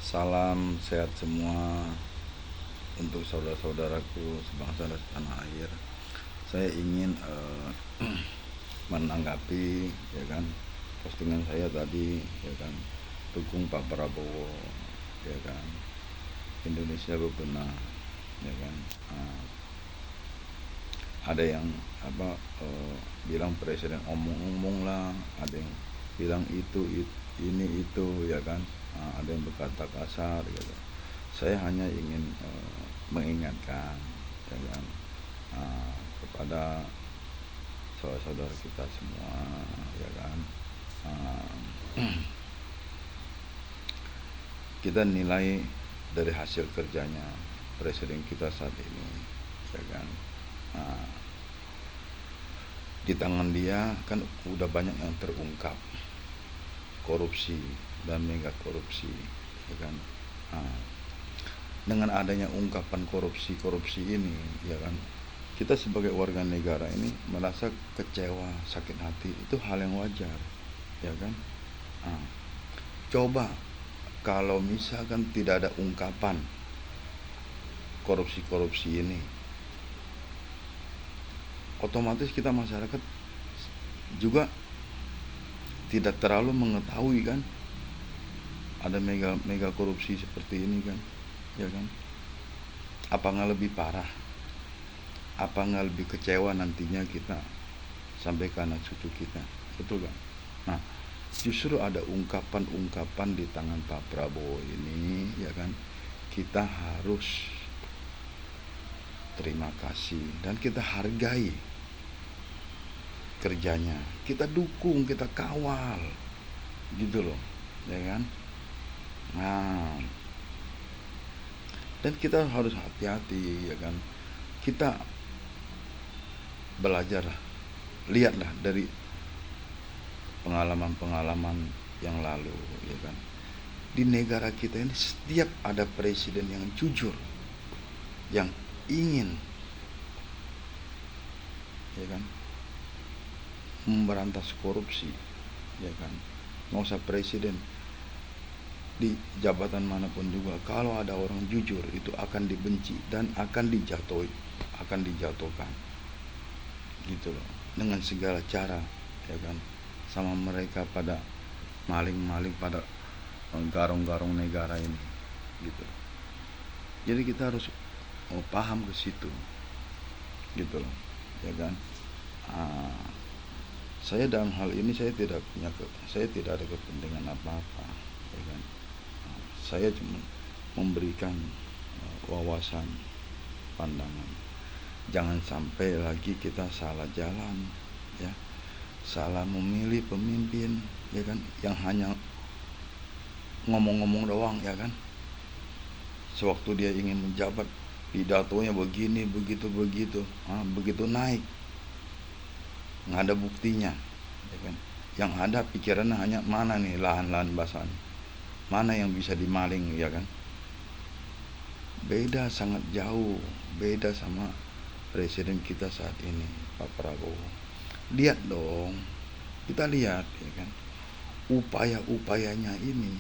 Salam sehat semua untuk saudara-saudaraku sebangsa dan setanah air. Saya ingin menanggapi, ya kan, postingan saya tadi, ya kan, dukung Pak Prabowo, ya kan, Indonesia bebenah, ya kan. Ada yang bilang presiden omong-omong lah, ada yang bilang ini itu, ya kan. Ada yang berkata kasar, gitu. Saya hanya ingin mengingatkan, ya kan, kepada saudara-saudara kita semua, ya kan. Kita nilai dari hasil kerjanya presiden kita saat ini, ya kan. Di tangan dia kan udah banyak yang terungkap korupsi dan mega korupsi, ya kan. Dengan adanya ungkapan korupsi ini, ya kan, kita sebagai warga negara ini merasa kecewa, sakit hati, itu hal yang wajar, ya kan. Coba kalau misalkan tidak ada ungkapan korupsi ini, otomatis kita masyarakat juga tidak terlalu mengetahui kan ada mega korupsi seperti ini kan, ya kan. Apa nggak lebih parah, apa nggak lebih kecewa nantinya kita sampai ke anak cucu kita, betul kan. Nah, justru ada ungkapan di tangan Pak Prabowo ini, ya kan, kita harus terima kasih dan kita hargai kerjanya, kita dukung, kita kawal, gitu loh, ya kan. Nah, dan kita harus hati-hati, ya kan. Kita belajar, lihatlah dari pengalaman yang lalu, ya kan. Di negara kita ini setiap ada presiden yang jujur, yang ingin, ya kan, memberantas korupsi, ya kan. Nggak usah presiden, di jabatan manapun juga, kalau ada orang jujur itu akan dibenci dan akan dijatuhkan, gitu loh, dengan segala cara, ya kan. Sama mereka pada maling-maling, pada garong-garong negara ini, gitu. Jadi kita harus paham ke situ, gitu loh, ya kan. Saya dalam hal ini saya tidak ada kepentingan apa-apa, ya kan. Saya cuma memberikan wawasan, pandangan. Jangan sampai lagi kita salah jalan, ya, salah memilih pemimpin, ya kan, yang hanya ngomong-ngomong doang, ya kan. Sewaktu dia ingin menjabat, pidatonya begini, begitu, begitu naik nggak ada buktinya, ya kan. Yang ada pikirannya hanya mana nih lahan-lahan basah, mana yang bisa dimaling, ya kan. Beda, sangat jauh beda sama presiden kita saat ini, Pak Prabowo. Lihat dong, kita lihat, ya kan, upaya-upayanya ini,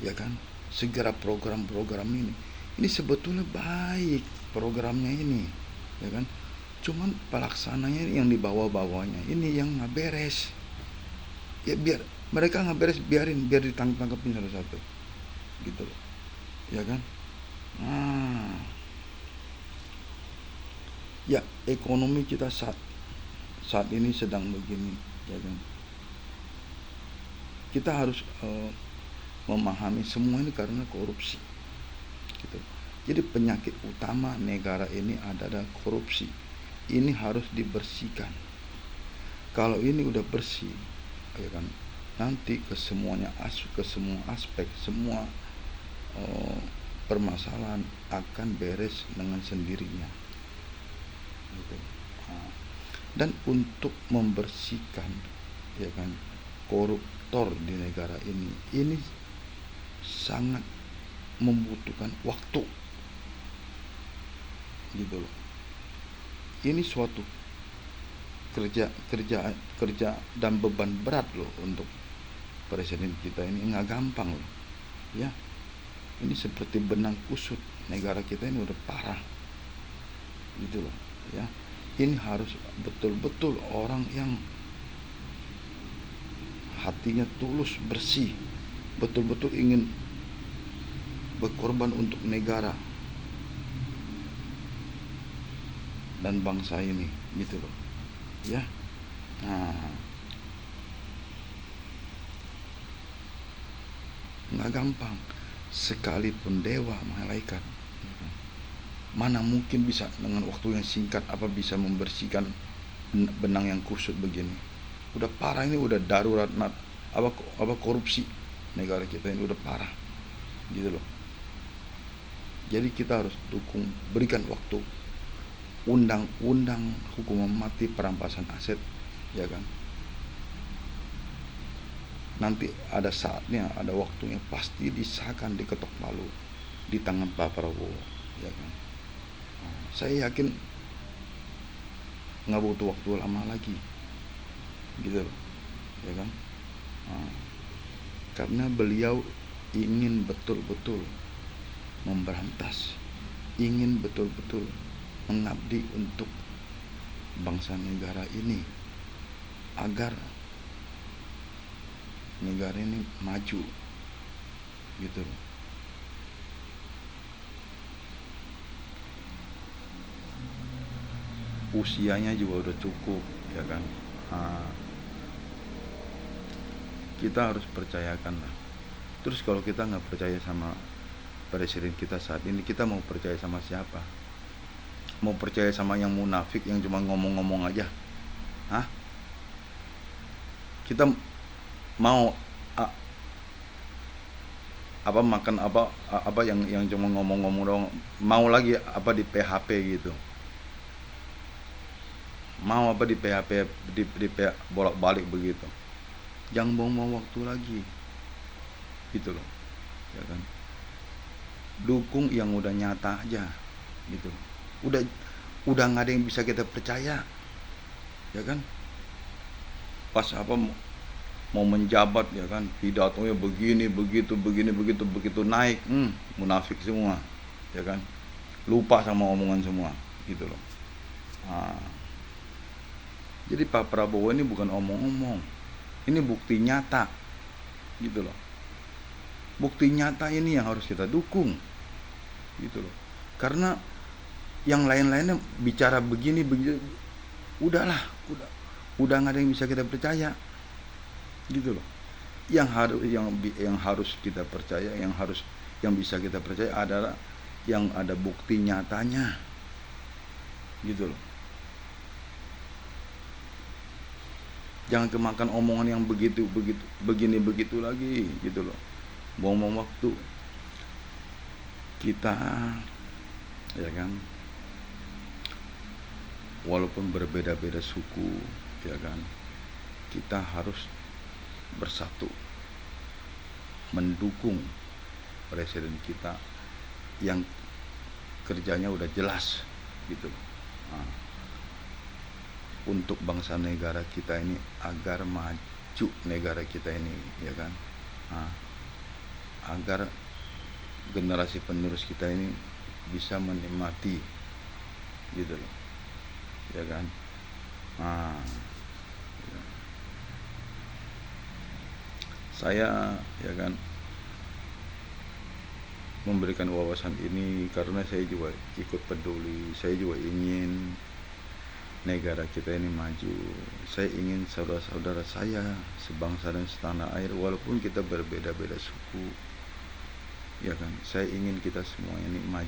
ya kan. Segera program-program ini sebetulnya baik programnya ini, ya kan. Cuman pelaksananya yang di bawah-bawahnya ini yang nggak beres. Ya biar mereka nggak beres, biar ditangkap-tangkapin satu-satu, gitu loh, ya kan. Ya, ekonomi kita saat ini sedang begini, ya kan. Kita harus memahami semua ini karena korupsi, gitu. Jadi penyakit utama negara ini adalah korupsi. Ini harus dibersihkan. Kalau ini udah bersih, ya kan, nanti ke semua aspek, semua permasalahan akan beres dengan sendirinya, gitu. Dan untuk membersihkan, ya kan, koruptor di negara ini sangat membutuhkan waktu, gitu loh. Ini suatu kerja dan beban berat loh untuk presiden kita ini, nggak gampang loh, ya. ini seperti benang kusut. Negara kita ini udah parah gitu loh ya. Ini harus betul-betul orang yang hatinya tulus, bersih, betul-betul ingin berkorban untuk negara dan bangsa ini gitu loh ya. Nah, nggak gampang, sekalipun dewa malaikat mana mungkin bisa dengan waktu yang singkat bisa membersihkan benang yang kusut begini. Udah parah ini, udah darurat korupsi negara kita ini udah parah gitu loh. Jadi kita harus dukung, berikan waktu, undang-undang hukuman mati perampasan aset ya kan. Nanti ada saatnya, ada waktunya pasti disahkan, diketok palu di tangan Pak Prabowo ya kan. Saya yakin nggak butuh waktu lama lagi gitu loh ya kan. Karena beliau ingin betul-betul memberantas, ingin betul-betul mengabdi untuk bangsa negara ini agar negara ini maju gitu loh. Usianya juga udah cukup ya kan. Kita harus percayakan lah. Terus kalau kita nggak percaya sama presiden kita saat ini, kita mau percaya sama siapa? Mau percaya sama yang munafik yang cuma ngomong-ngomong aja? Kita mau makan yang cuma ngomong-ngomong doang? Mau lagi di PHP gitu? Mau di PHP, di bolak-balik begitu? Jangan buang-buang waktu lagi gitu loh ya kan. Dukung yang udah nyata aja gitu. Udah nggak ada yang bisa kita percaya ya kan. Pas mau menjabat ya kan, pidatonya begini begitu naik, munafik semua ya kan. Lupa sama omongan semua gitu loh. Jadi Pak Prabowo ini bukan omong-omong, ini bukti nyata gitu loh. Bukti nyata ini yang harus kita dukung gitu loh. Karena yang lain-lainnya bicara begini udah nggak ada yang bisa kita percaya gitu loh. Yang harus kita percaya, yang bisa kita percaya adalah yang ada bukti nyatanya gitu loh. Jangan kemakan omongan yang begini lagi gitu loh. Buang-buang waktu kita ya kan. Walaupun berbeda-beda suku ya kan, kita harus bersatu mendukung presiden kita yang kerjanya udah jelas gitu loh. Untuk bangsa negara kita ini agar maju negara kita ini ya kan. Agar generasi penerus kita ini bisa menikmati gitu loh ya kan. Saya ya kan memberikan wawasan ini karena saya juga ikut peduli. Saya juga ingin negara kita ini maju. Saya ingin saudara-saudara saya sebangsa dan setanah air, walaupun kita berbeda-beda suku ya kan, saya ingin kita semua ini maju